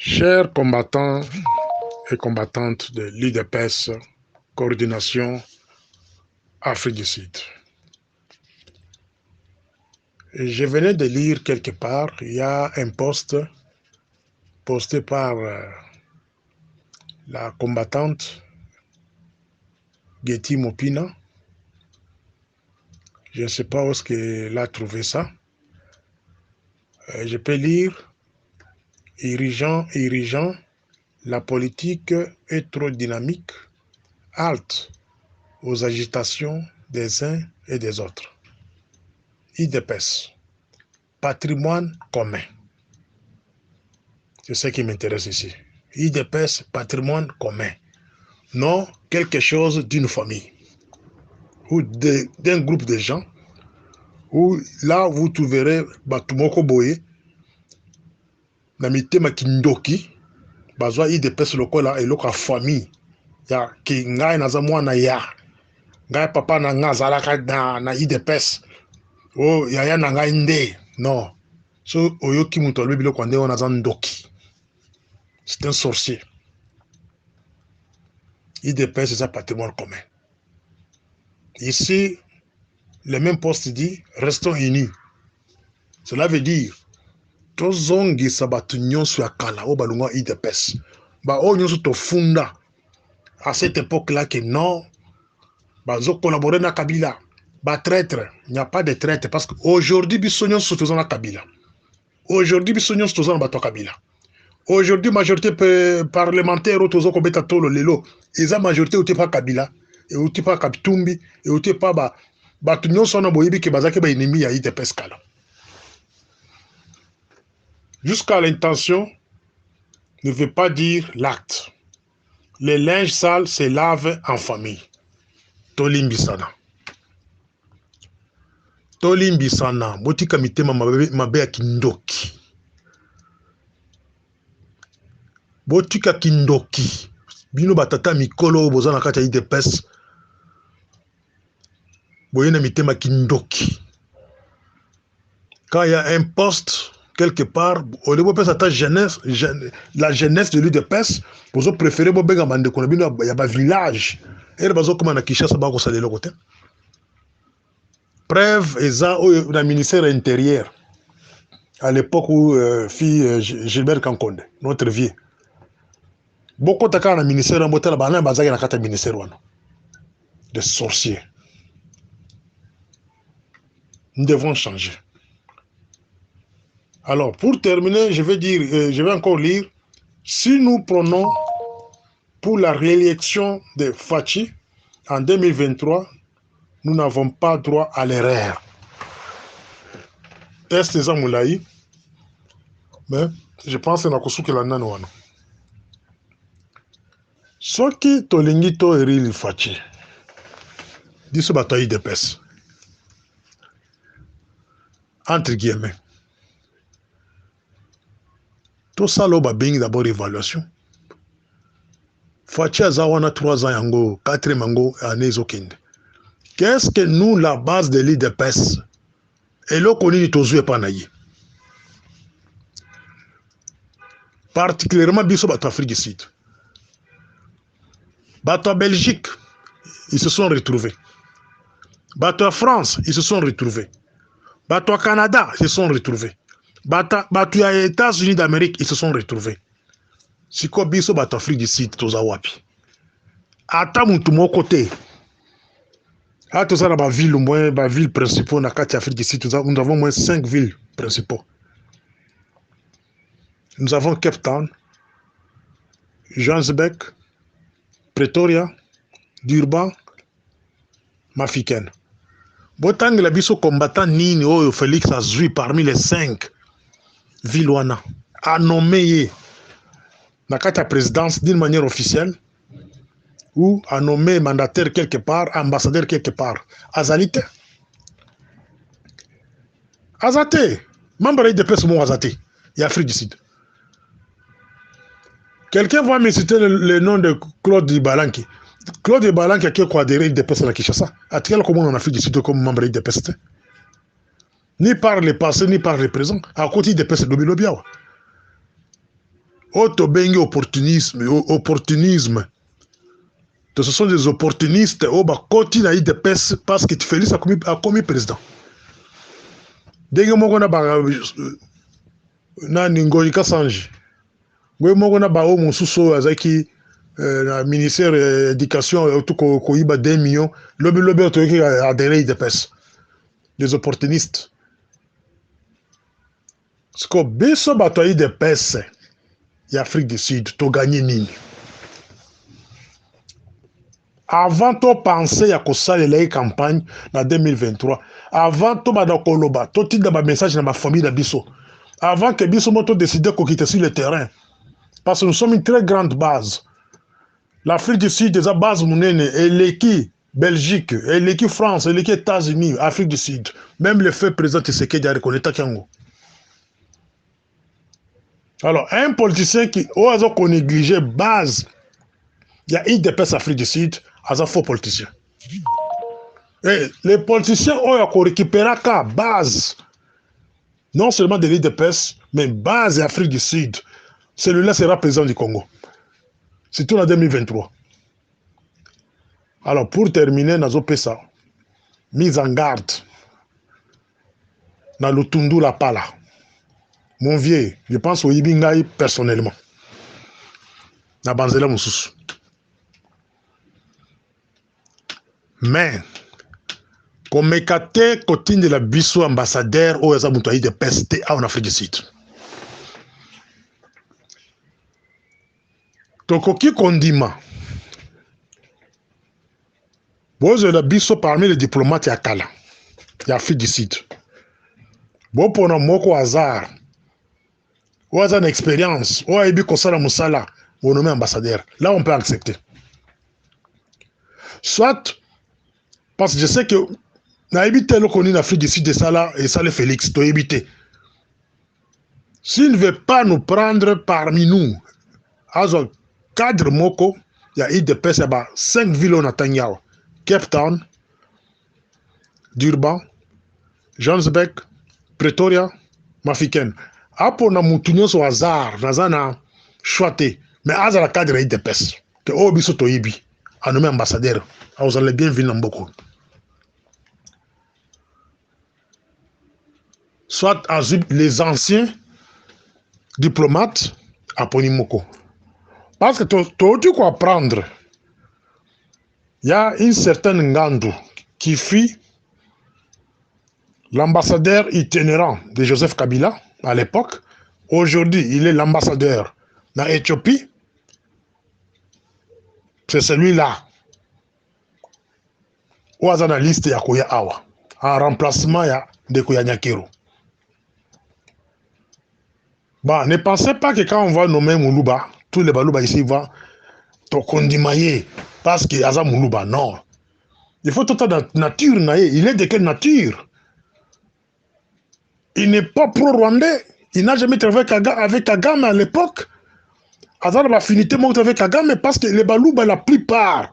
Chers combattants et combattantes de l'IDPS, coordination Afrique du Sud. Je venais de lire quelque part, il y a un post posté par la combattante Getty Mopina. Je ne sais pas où est-ce qu'elle a trouvé ça. Je peux lire, irigeant, la politique est trop dynamique, halte aux agitations des uns et des autres. IDPS, patrimoine commun. C'est ce qui m'intéresse ici. IDPS, patrimoine commun. Non quelque chose d'une famille ou d'un groupe de gens où là vous trouverez Batumoko Boye, Namitema Kindoki, Bazwa IDPS lokola et loka famille. Ya ki ngai naza mwana ya. Ngai papa na nga zalaka na IDPS. Oh yaya na ngai nde. Non. So oyoki muto alobi biloko nde wana za ndoki. C'est un sorcier. IDPS, c'est un patrimoine commun. Ici, le même poste dit, restons unis. Cela veut dire, tozongi sabatu nyonso ya kala, o balunga IDPS. Ba o nyonso to funda, à cette époque-là que non, ba zo collaborer na Kabila, ba traître, il n'y a pas de traître, parce qu'aujourd'hui, biso nyonso tozana Kabila. Aujourd'hui, biso nyonso tozana bato Kabila. Aujourd'hui, majorité parlementaire au tozo kobeta tolo lelo, eza majorité outé pas Kabila, et outé pas Kabitumbi, et outé pas batu nyonso na boyebi ke bazake ba ennemi ya IDPS kala. Jusqu'à l'intention ne veut pas dire l'acte. Les linges sales se lavent en famille. Tolimbisana. Tolimbisana, botika mitema mabe ya kindoki. Botika kindoki. Bino batata mikolo bozana kati ya IDPS. Boyena mitema kindoki. Quand il y a un poste quelque part, au niveau de ta jeunesse, la jeunesse de l'UDPS, vous préférez bobenga mande kono bino ya ba village. Et bazo comme na Kinshasa ba ko salelo côté. Preuve eza au na ministère intérieur. À l'époque où fille Gilbert Kankonde, notre vieux. Beaucoup de cas dans le ministère, on a basé dans le ministère. Des sorciers. Nous devons changer. Alors, pour terminer, je vais encore lire. Si nous prenons pour la réélection de Fachi en 2023, nous n'avons pas droit à l'erreur. Est-ce que Moulaï? Mais je pense que c'est que la nanouane. Soki tolingi to erili Fachi. Diso bataille de pes. Entre guillemets. Tout ça, là, bengi d'abord évaluation. Fachi Azawana 3 ans yango, 4 mango, année zokinde. Qu'est-ce que nous, la base de l'île de pes, et là, qu'on y tozu et panayi. Particulièrement, biso bato Afrique du Sud. Bato Belgique, ils se sont retrouvés. Bato France, ils se sont retrouvés. Bato Canada, ils se sont retrouvés. Bato États-Unis d'Amérique, ils se sont retrouvés. Si quoi biso bato Afrique du Sud, toza wapi. Ata mutu mo côté. À tout ça, la ville, la ville principale, na kati Afrique du Sud, nous avons moins 5 villes principales. Nous avons Cape Town, Johannesburg, Pretoria, Durban, Mafikeng. Botang la biso combattant nini oyo Félix Azui parmi les 5 villes wana a nommé na kati présidence d'une manière officielle ou a nommé mandataire quelque part, ambassadeur quelque part. Azalite. Azate. Membre de PES mon Azate. Il y a Afrique du Sud. Quelqu'un va me citer le nom de Claude Balanki. Claude Balanki a qui a adhéré de PES à Kinshasa. A-t-il comment en Afrique du Sud comme membre de PES? Ni par le passé, ni par le présent. À côté de PES de Bilobiawa. Autobengi opportunisme. Ce sont des opportunistes. Koti na IDPS parce que Félix a commis président. Denge moko na ba na Ngoni Kasanji. Ngwe moko na ba o mususo azaki la ministère de l'éducation tout ko iba 2 millions. Lobi to ki adhérer IDPS. Des opportunistes. Ce que biso bato IDPS et Afrique du Sud to gagner nini. Avant de penser à la campagne en 2023, avant de koloba, to titre un message dans ma famille de biso, avant que biso moto décide de quitter sur le terrain, parce que nous sommes une très grande base. L'Afrique du Sud est une base monnaie, et l'équipe Belgique, et l'équipe France, et l'équipe États-Unis, Afrique du Sud, même le fait président Tshisekedi a reconnu Takango. Alors, un politicien qui a négligé base, il y a IDPS Afrique du Sud, as un faux politicien. Et les politiciens ont récupéré la base, non seulement de l'IDPS, mais base Afrique du Sud. Celui-là sera président du Congo. Surtout en 2023. Alors, pour terminer, nous avons ça. Mise en garde. Dans le Tundu la Pala. Mon vieux, je pense au Ibingaï personnellement. Dans Banzela Moussous. Mais, comme Ekate Kotine de la Bissou ambassadeur au Yazamoutaï de PST en Afrique du Sud. Tokoki Kondima. Bon, je la Bissou parmi les diplomates à Kala, en Afrique du Sud. Bon, pour un mot au hasard, ou hasard une expérience, ou à Ebi Kosala Moussala, on nomme ambassadeur. Là, on peut accepter. Soit, parce que je sais que na évité le connu en Afrique du Sud de Sala et Salé Félix, tu éviter. S'il ne veut pas nous prendre parmi nous, à un cadre moko, il y a IDPS, il y a 5 villes au Natanyao. Cape Town, Durban, Johannesburg, Pretoria, Mafikeng. Apo na mutunyo so hasard, na choité, mais à la cadre IDPS, que obiso to ibi, a nommé ambassadeur, a vous allez bien venir beaucoup. Soit les anciens diplomates à Ponimoko. Parce que tu quoi apprendre. Il y a une certaine Ngandou qui fut l'ambassadeur itinérant de Joseph Kabila à l'époque. Aujourd'hui, il est l'ambassadeur dans l'Éthiopie. C'est celui-là. Ou à la liste Yakoya Awa. En remplacement de Koya Nyakiro. Bah, ne pensez pas que quand on va nommer Moulouba, tous les Balouba ici vont te condimailler parce qu'il y a Moulouba. Non. Il faut tout la nature. Il est de quelle nature? Il n'est pas pro-rwandais. Il n'a jamais travaillé avec Kagame à l'époque. Il a une affinité avec Kagame parce que les Balouba, la plupart,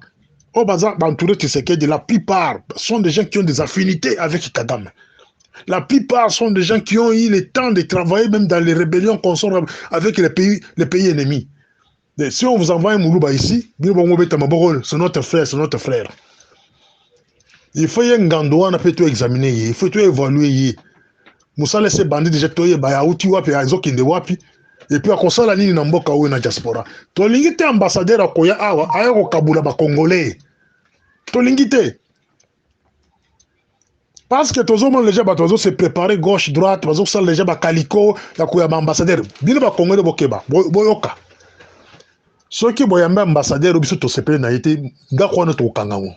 au bazar, entouré de la plupart sont des gens qui ont des affinités avec Kagame. La plupart sont des gens qui ont eu le temps de travailler même dans les rébellions qu'on sort avec les pays ennemis. Et si on vous envoie un Moulouba ici, c'est notre frère, c'est notre frère. Il faut y avoir un tout examiner, il faut tout évaluer. Moussa laisse bandits déjà tout y a outi wapi a zoki de wapi et puis à cause la ligne n'amboka ou na diaspora. To lingite ambassadeur à Koya awa ayoko kabula ba congolais. To lingite. Parce que tous les gens se préparer gauche droite, tous les gens calicot, ya koya ambassadeur. Bino ba congolais bokeba, boyoka. Ceux qui boyamba ambassadeur biso to sepele na été ngakwana to kangango.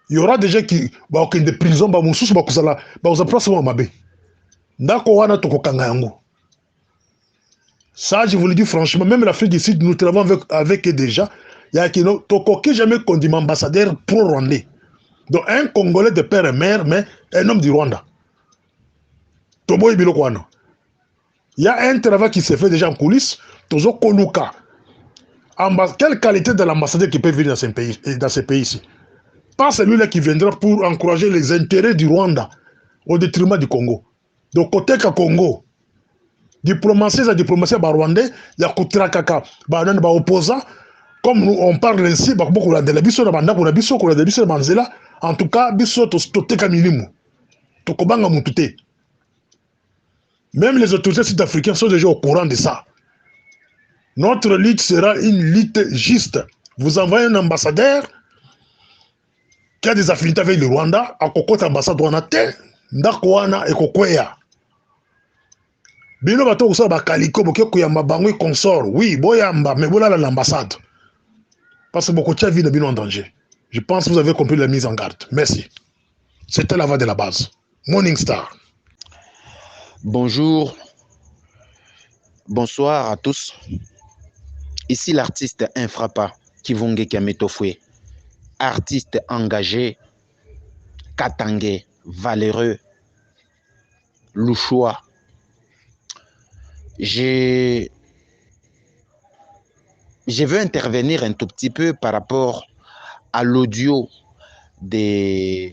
Il y aura des gens qui ba okende prison ba mususu ba kusala ba uza place wa mabe. Ndako wana to kangango. Ça je vous le dis franchement, même l'Afrique du Sud nous travaillons avec eux déjà. Il y a qui no to koke jamais condiment ambassadeur pro-rwandais. Donc un Congolais de père et mère, mais un homme du Rwanda. Toboy Bilokwana. Il y a un travail qui se fait déjà en coulisses. Tozo Koluka. Quelle qualité de l'ambassadeur qui peut venir dans ces pays-ci? Pas celui-là qui viendra pour encourager les intérêts du Rwanda au détriment du Congo. Donc côté Congo, Diplomatie, la diplomatie rwandais, il y a Kutirakaka, opposant. Comme nous, on parle ainsi, en tout cas, même les autorités sud-africaines sont déjà au courant de ça. Notre lutte sera une lutte juste. Vous envoyez un ambassadeur qui a des affinités avec le Rwanda, à Kokota ambassade Rwanda, Ndakwana et Kokwea. Bino bato kusala bakaliko boke kuyamba bango consort. Oui, boyamba, mais voilà l'ambassade. Parce que beaucoup de vie de bino en danger. Je pense que vous avez compris la mise en garde. Merci. C'était la voix de la base. Morning Star. Bonjour, bonsoir à tous. Ici l'artiste Infrapa, Kivonge Kametofwe. Artiste engagé, katangé, valeureux, louchois. Je veux intervenir un tout petit peu par rapport à l'audio de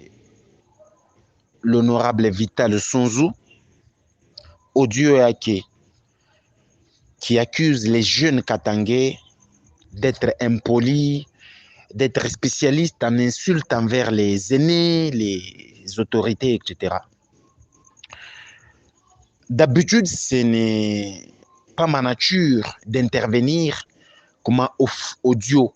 l'honorable Vital Sonzu, audio qui accuse les jeunes Katangais d'être impolis, d'être spécialistes en insultes envers les aînés, les autorités, etc. D'habitude, ce n'est pas ma nature d'intervenir comme audio.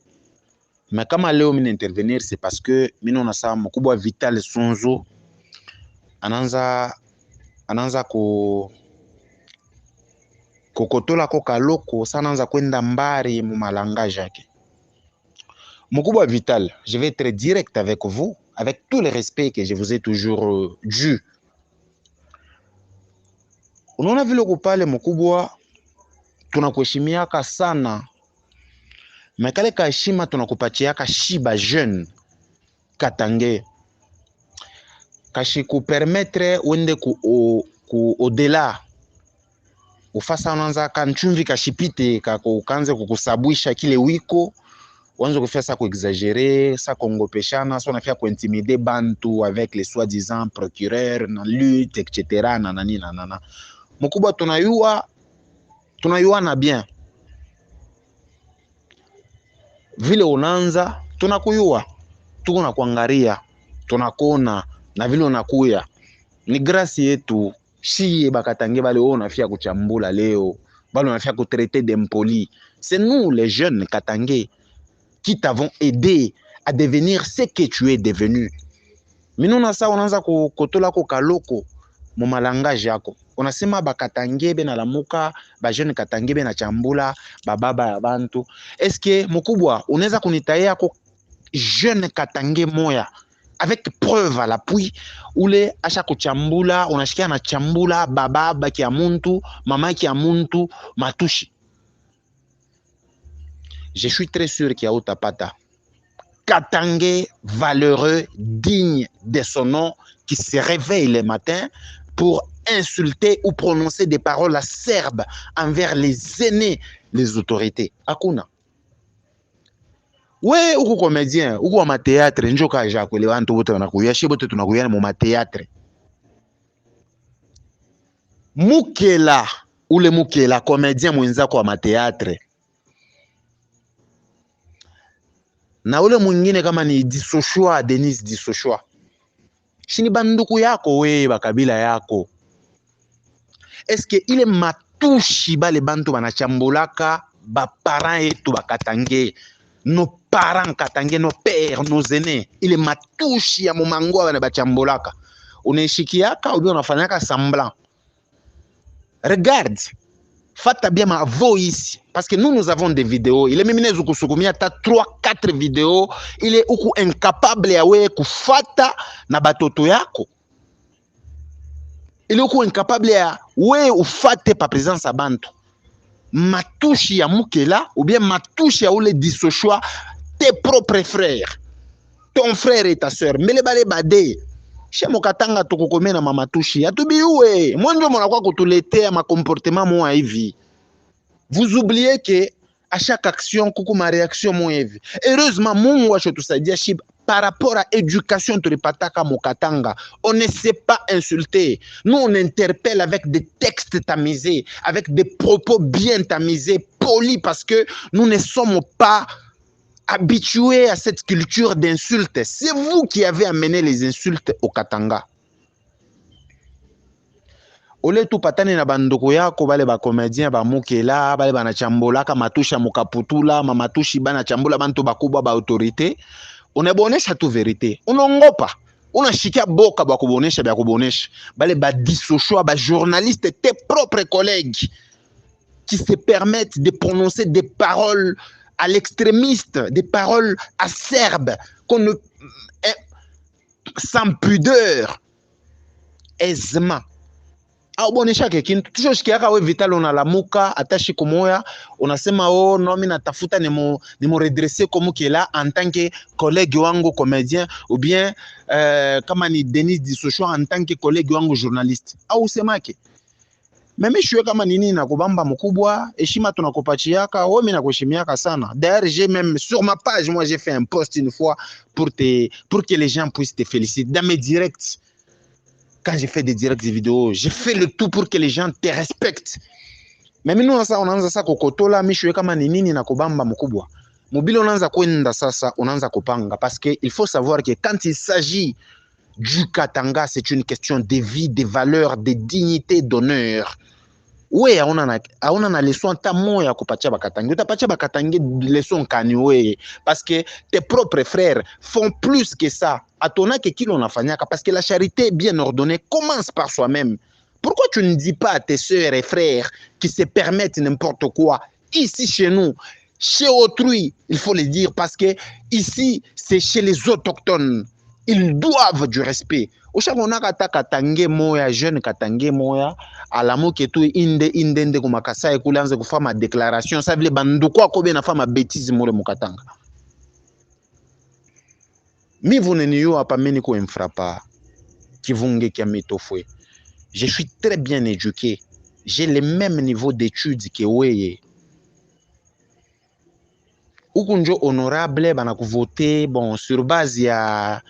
Mais quand je intervenir, c'est parce que nous avons Vital Sonzu, ananza kokotola ko kaloko sananza kwenda mbari mu malangage yake. Mukubwa Vital, je vais être direct avec vous, avec tout le respect que je vous ai toujours dû. Unaona vile kupale mkubwa tunakuheshimiaka sana. Mekale ka heshima tunakupatiaka shiba jeune Katangais. Kashi ku permettre wende ku au-delà. Ufasa unanza kanchumvi kashipite kako ukanze kukusabwisha kile wiko wanzo kufia sa kuexagérer sa kongopeshana sa unafia kuintimider bantu avec les soi-disant procureurs na lutte etc nanani nanana. Mkubwa tunayua na bien vile unanza tunakuyua tuko na kuangalia tunakona na vile unakuya ni grâce yetu shie bakatange bale unafia kuchambula leo bale unafia kutraiter d'impoli. C'est nous les jeunes Katangais qui t'avons aidé à devenir ce que tu es devenu. Minuna sa unaanza kukotola ko kaloko mu malangage yako. Unasema bakatange be na lamuka, ba jeune Katange be na chambula, bababa ya bantu. Est-ce que mkubwa unaweza kunitaia ko jeune Katange moya avec preuve à l'appui ule acha kuchambula unashikia na chambula bababa kia muntu, mama kia muntu matushi. Je suis très sûr qu'il y a Otapata. Katangais valeureux, digne de son nom, qui se réveille le matin pour insulter ou prononcer des paroles acerbes envers les aînés, les autorités. Akuna. Ouais, uko comédien, uko ma théâtre, njoka jako le wantu wote wanakuya, shibote tunakuya mu ma théâtre. Mukela, ule mukela comédien mwenzako wa ma théâtre. Na ule mwingine kama ni Disoshwa, Denis Disoshwa. Shini banduku yako we bakabila yako. Eske ile matushi bale bantu banachambulaka ba parents etu bakatange. Nos parents Katangais, nos pères, nos aînés. Ile matushi ya mumango bana bachambulaka. Unaishikiaka ou bien unafanyaka semblant. Regarde. Fata bien ma voix parce que nous avons des vidéos. Il est même zukusukumia ta 3-4 vidéos. Il est incapable ya we kufata na batoto yako. Il est incapable ya we ufate pa présence à bantu. Matouchi ya mukela ou bien matouchi ya ule Disoshwa tes propres frères. Ton frère et ta soeur. Mele bale bade. Chez Mokatanga tukukome na mamatushi atubiwe mwanzo mnakuwa kutuletea ma comportement moi hivi. Vous oubliez que à chaque action kuku ma réaction moi hivi. Heureusement Mungu achotusaidia shiba par rapport à l'éducation de Pataka Mokatanga. On ne sait pas insulter. Nous, on interpelle avec des textes tamisés, avec des propos bien tamisés, polis, parce que nous ne sommes pas habitués à cette culture d'insultes. C'est vous qui avez amené les insultes au Katanga. Ole tu patane na bandoko yako bale ba comédien ba mukela bale bana chambola ka matusha mukaputula mamatushi bana chambola bantu bakubwa ba autorité unabonesha tu vérité unongopa unashikia boka ba kubonesha ba kubonesha bale ba dissocio ba journalistes tes propres collègues qui se permettent de prononcer des paroles à l'extrémiste, des paroles acerbes qu'on ne sans pudeur aisément. Au bonesha kekintu tusho shikiaka we vital unalamuka atashi kumoya unasema oh no mimi natafuta nimo redresser comme kila en tant que collègue wangu comédien ou bien kama ni Denis Dissocho en tant que collègue wangu journaliste au usemake mimi shwe kama nini nakubamba mkubwa heshima tunakupachiaka wewe mimi nakuheshimiaka sana. D'ailleurs j'ai même sur ma page moi j'ai fait un post une fois pour que les gens puissent te féliciter dans mes directs. Quand j'ai fait des directs de vidéos, j'ai fait le tout pour que les gens te respectent. Mais nous, on ça kokotola, mishwe kama ni nini na kubamba mkubwa. Mobile unaanza kwenda sasa, unaanza kupanga parce que il faut savoir que quand il s'agit du Katanga, c'est une question de vie, de valeurs, de dignité, d'honneur. Oui, on a leçon ta moya kupatia bakatangi. Utapatia bakatangi leçon kani we parce que tes propres frères font plus que ça. Atona que qui l'on a fanyaka parce que la charité bien ordonnée commence par soi-même. Pourquoi tu ne dis pas à tes sœurs et frères qui se permettent n'importe quoi ici chez nous, chez autrui, il faut le dire parce que ici c'est chez les autochtones. Ils doivent du respect. Oshakona kata katange moya jeune katange moya alamu ketu inde kumakasa ekulanze kufama déclaration ça vile banduko akobe na fama bêtise mure mukatanga. Mi vuneniyo apa meni ko infrapa kivunge kia mitofwe. Je suis très bien éduqué. J'ai le même niveau d'études que weye. Ukunjo honorable bana kuvote bon sur base ya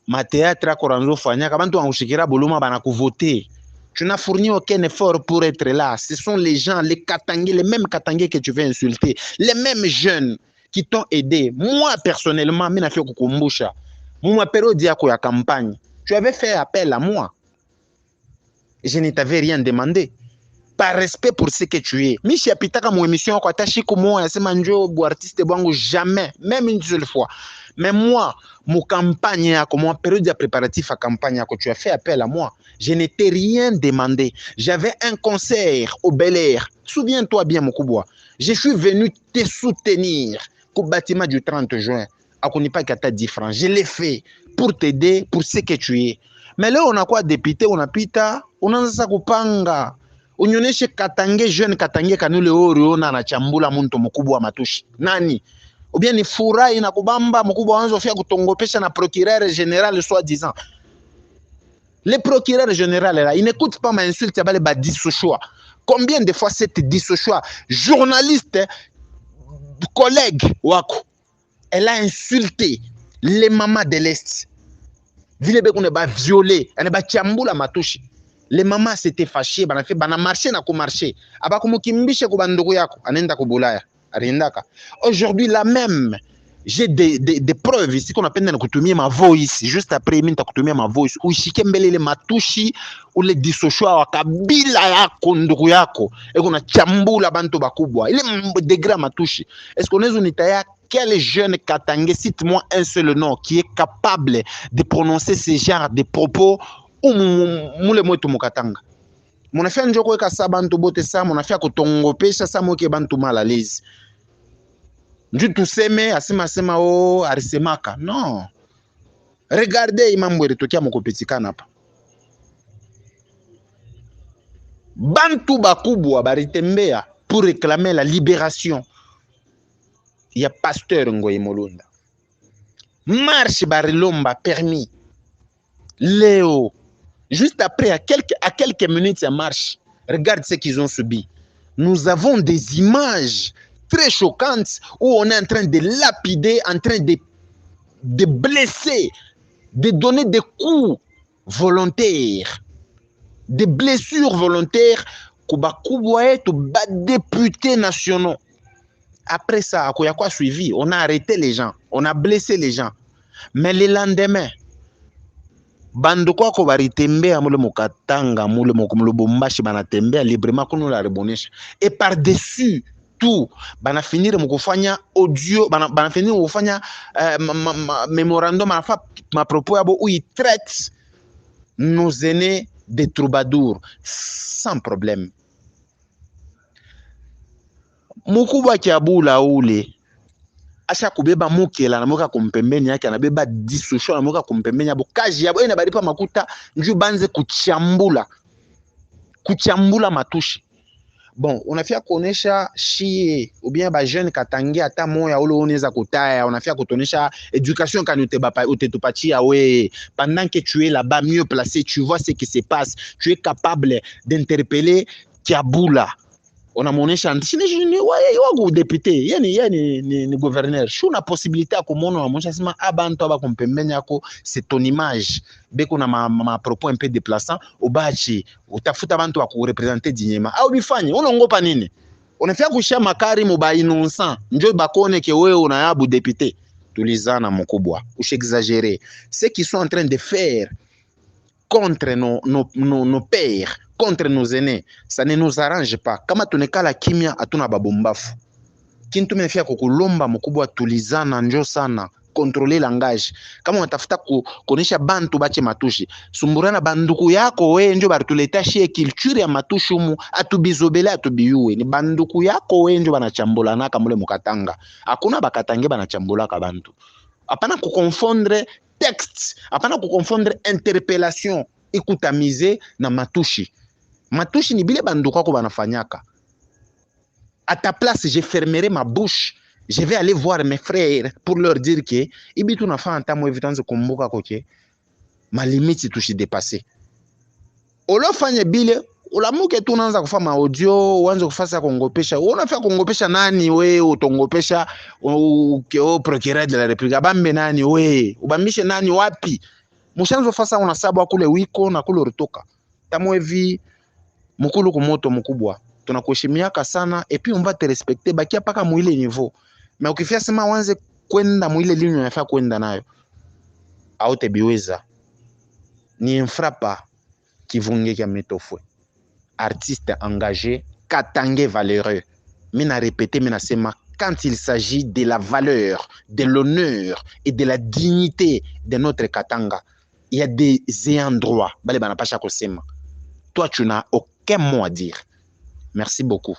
ma théâtre à Coranzo Fanya, quand on a boluma bana voter. Tu n'as fourni aucun effort pour être là. Ce sont les gens, les Katangais, les mêmes Katangais que tu veux insulter, les mêmes jeunes qui t'ont aidé. Moi, personnellement, je fait kukumbusha. Moi, période ya campagne, tu avais fait appel à moi. Je ne t'avais rien demandé. Par respect pour ce que tu es. Michi apitaka mon émission kwa tashi kumo ya sema njo bu artiste bongo jamais, même une seule fois. Mais moi, mon campagne yako, mon période de préparatif à campagne yako, tu as fait appel à moi. Je ne t'ai rien demandé. J'avais un concert au Bel Air. Souviens-toi bien, Mokubwa. Je suis venu te soutenir au bâtiment du 30 juin. À Konipa Kata 10 francs. Je l'ai fait pour t'aider, pour ce que tu es. Mais là, on a quoi député, on a pita, on a ça kupanga. Unyoneshe Katange jeune Katange kanule oro na chambula muntu mkubwa matushi. Nani? Ou bien ni furahi na kubamba mkubwa wanzo fia kutongopesha na procureur général soi-disant. Le procureur général là, il n'écoute pas ma insulte bale ba dissochoa. Combien de fois cette dissochoa journaliste collègue wako elle a insulté les mamas de l'Est. Vile be kone ba violé, elle ba chambula matushi. Les mamans s'étaient fâchées, bana marché na ko marché. Aba kumukimbishe ko bandoko yako, anenda ko bulaya. Aujourd'hui, là même, j'ai des preuves ici qu'on appelle ma voice. Juste après, ma voice. Ou shikembele matushi, ou les dissocio wa kabila yako, ndugu yako. Et qu'on a chambula bantu bakubwa. Il est degré matushi. Est-ce qu'on est unitaya? Quel jeune Katangé, cite-moi un seul nom qui est capable de prononcer ce genre de propos ou moule mwetu mukatanga. Mon affaire njoko ka sa bantu bote sa, mon affaire kutongopesha sa moke bantu mal à l'aise. Nju tuseme asema sema o arisemaka. Non. Regardez mambo elitokea mkopetikana hapa. Bantu bakubwa baritembea pour réclamer la libération. Il y a pasteur Ngoyi Molunda. Marche barilomba permis. Léo. Juste après, à quelques minutes, ça marche. Regarde ce qu'ils ont subi. Nous avons des images très choquantes où on est en train de lapider, en train de de blesser, de donner des coups volontaires, des blessures volontaires kuba députés nationaux. Après ça, il y a quoi suivi? On a arrêté les gens, on a blessé les gens. Mais le lendemain, bandoko ko baritembea mule mukatanga mule mukumlubumbashi banatembea librement kuno la rebonesha. Et par-dessus tout, bana finir mukufanya audio, bana finir mukufanya memorandum ma propos yabo où ils traitent nos aînés des troubadours sans problème. Mukubwa kiabula ule asha kubeba mukela na muka kumpembeni yake anabeba disusho na muka kumpembeni yabo kaji yabo ina balipa makuta nju banze kuchambula matushi. Bon, unafia kuonesha shie ou bien ba jeune katangi ata moya ule unaweza kutaya, unafia kutonesha éducation utetupatia we pendant que tu es là-bas mieux placé, tu vois ce qui se passe, tu es capable d'interpeller Kiabula. On a monesha ndishini wa député yani ni gouverneur shu na possibilité akomono na monesha sima abantu abakompembenya yako c'est ton image beko na ma propos un peu déplaçant obachi utafuta abantu wa kurepresenter dinyema au bifanye unongopa nini unafia kushia makari mu ba innocent njo bakone ke wewe unayabu député tulizana mkubwa ushexagérer ce qu'ils sont en train de faire contre nos pères, contre nos aînés, ça ne nous arrange pas. Kama tunekala kimya atuna babombafu. Kintu menefia kukulomba mkubwa tulizana njo sana, contrôler langage. Kama unatafuta kuonesha bantu bache matushi, sumburana banduku yako we njo barituleta shie culture ya matushi umu atubizobele atubiyue. Ni banduku yako we njo banachambula naka mule mukatanga. Hakuna bakatange banachambula ka bantu. Apana kukonfondre texte, apana kukonfondre interpellation ikutamize na matushi. Matushi ni bile banduka ko banafanyaka. À ta place, je fermerai ma bouche. Je vais aller voir mes frères pour leur dire que ibitu na fa ntamo evitanze kumbuka koke ma limite tushi dépasser. Olo fanye bile ulamuke tu unaanza kufanya audio, uanze kufasa kongopesha. Unafanya kongopesha nani we utongopesha o procureur de la République bambe nani we ubamishe nani wapi? Mushanzo fasa unasabu kule wiko na kule rutoka. Tamo evi mukulu kumoto mkubwa. Tunakuheshimiaka sana et puis on va te respecter bakia paka muile niveau. Mais ukifia sema wanze kwenda muile ligne unafaa kwenda nayo. Au te biweza. Ni infrapa kivunge kia metofwe. Artiste engagé, katange valeureux. Mina répété, mina sema, quand il s'agit de la valeur, de l'honneur et de la dignité de notre katanga, il y a des ayants droit. Bale bana pacha kosema. Toi, tu n'as aucun mot à dire. Merci beaucoup.